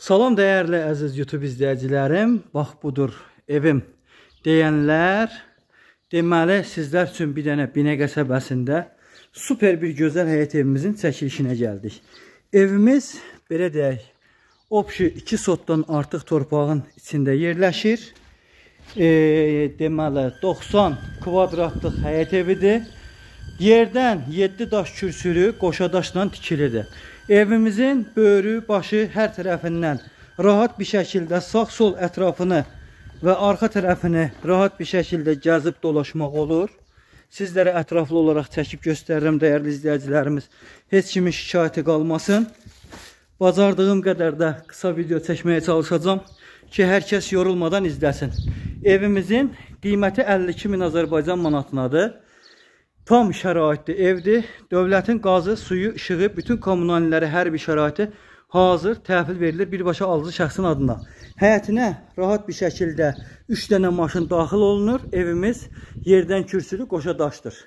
Salam dəyərli əziz YouTube izləyicilərim. Bax budur evim deyənlər. Deməli sizlər üçün bir dənə Binə qəsəbəsində super bir gözəl həyət evimizin çəkilişinə gəldik. Evimiz belə deyək, obşi 2 sotdan artıq torpağın içində yerləşir. Deməli 90 kvadratlıq həyət evidir. Yerdən 7 daş kürsülü qoşadaşla tikilidir. Evimizin böyrü, başı hər tərəfindən rahat bir şəkildə sağ-sol ətrafını və arxa tərəfini rahat bir şəkildə gəzib dolaşmaq olur. Sizlərə ətraflı olaraq çəkib göstərirəm dəyərli izləyicilərimiz. Heç kimin şikayəti qalmasın. Bacardığım qədər də qısa video çəkməyə çalışacağım ki, hər kəs yorulmadan izləsin. Evimizin qiyməti 52.000 Azərbaycan manatınadır. Tam şəraitli evdir. Dövlətin qazı, suyu, işığı, bütün kommunalləri hər bir şəraiti hazır, təhvil verilir birbaşa alıcı şəxsin adına. Həyətinə rahat bir şəkildə 3 dənə maşın daxil olunur. Evimiz yerdən kürsülü qoşadaşdır.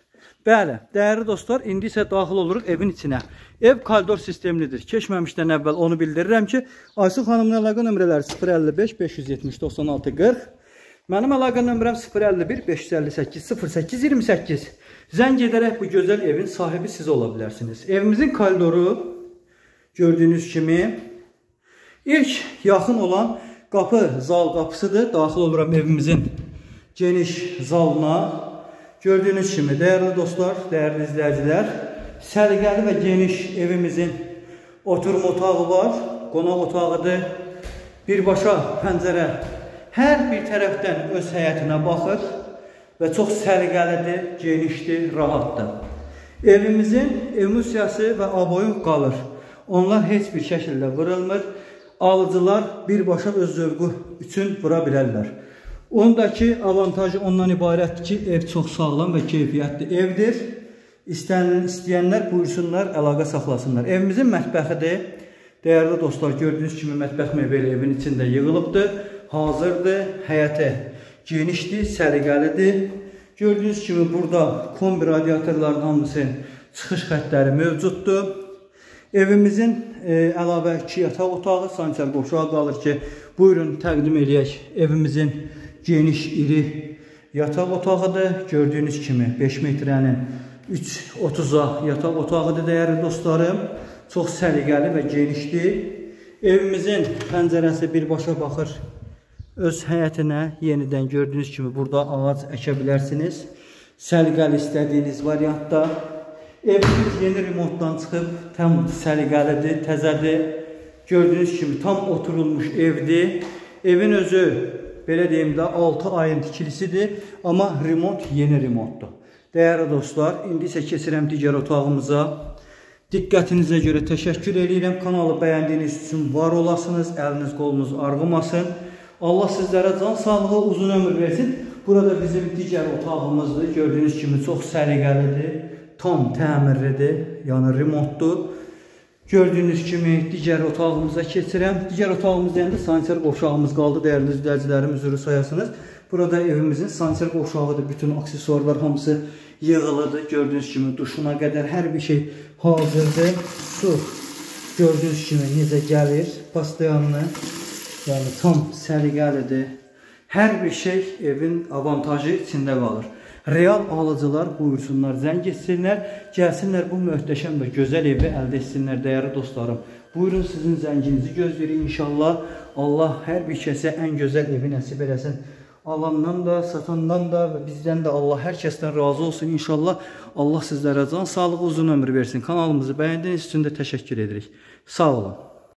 Bəli, dəyərli dostlar, indi isə daxil oluruq evin içinə. Ev koridor sistemlidir. Keçməmişdən əvvəl onu bildirirəm ki, Aysu xanımın əlaqə nömrələri 055 570 96 40. Mənim əlaqə nömrəm 051 558 08 28. Zəng edərək bu gözəl evin sahibi siz ola bilərsiniz. Evimizin koridoru gördüyünüz kimi ilk yaxın olan qapı zal qapısıdır. Daxil oluram evimizin geniş zalına. Gördüyünüz kimi dəyərli dostlar, dəyərli izləyicilər, səliqəli və geniş evimizin oturma otağı var. Qonaq otağıdır. Birbaşa pəncərə hər bir tərəfdən öz həyətinə baxır və çox səliqəlidir, genişdir, rahatdır. Evimizin emulsiyası və aboyu qalır. Onlar heç bir şəkildə vurulmur. Alıcılar birbaşa öz zövqü üçün vura bilərlər. Ondakı avantajı ondan ibarətdir ki, ev çox sağlam və keyfiyyətli evdir. İstəyənlər buyursunlar, əlaqə saxlasınlar. Evimizin mətbəxidir. Dəyərli dostlar, gördüyünüz kimi mətbəx mebeli evin içində yığılıbdır. Hazırdır, həyəti genişdir, səliqəlidir. Gördüyünüz kimi burada kombi radiatorların hamısı çıxış xəttləri mövcuddur. Evimizin əlavə 2 yataq otağı, sanitar qoşağı qalır ki, buyurun təqdim edək. Evimizin geniş, iri yataq otağıdır. Gördüyünüz kimi 5 metrənin 3.30-a yataq otağıdır dəyərli dostlarım. Çox səliqəli və genişdir. Evimizin pəncərəsi birbaşa baxır öz həyətinə. Yenidən gördüyünüz kimi burada ağac əkə bilərsiniz. Səliqəli istədiyiniz variantda. Evimiz yeni remontdan çıxıb, tam səliqəlidir, təzədir. Gördüyünüz kimi tam oturulmuş evdir. Evin özü, belə deyim də, 6 ayın tikilisidir. Amma remont yeni remontdur. Dəyərli dostlar, indi isə keçirəm digər otağımıza. Diqqətinizə görə təşəkkür edirəm. Kanalı bəyəndiyiniz üçün var olasınız. Əliniz, qolunuz arğımasın. Allah sizlərə can sağlığı, uzun ömür versin. Burada bizim digər otağımızdır. Gördüyünüz kimi çox səliqəlidir. Tam təmirlidir. Yəni remontdur. Gördüyünüz kimi digər otağımıza keçirəm. Digər otağımız deyəndə sanitar qovşağımız qaldı. Dəyərli izləyicilərim, üzrü sayasınız. Burada evimizin sanitar qovşağıdır. Bütün aksesuarlar hamısı yığılıdır. Gördüyünüz kimi duşuna qədər hər bir şey hazırdır. Su gördüyünüz kimi necə gəlir. Pastayanlı. Yəni tam səliqəlidir. Hər bir şey evin avantajı içində qalır. Real alıcılar buyursunlar, zəng etsinlər, gəlsinlər bu möhtəşəm və gözəl evi əldə etsinlər dəyərli dostlarım. Buyurun sizin zənginizi gözləyin inşallah. Allah hər bir kəsə ən gözəl evi nəsib eləsin. Alandan da, satandan da və bizdən də Allah hər kəsdən razı olsun inşallah. Allah sizlərə can sağlığı, uzun ömür versin. Kanalımızı bəyəndiyiniz üçün də təşəkkür edirik. Sağ olun.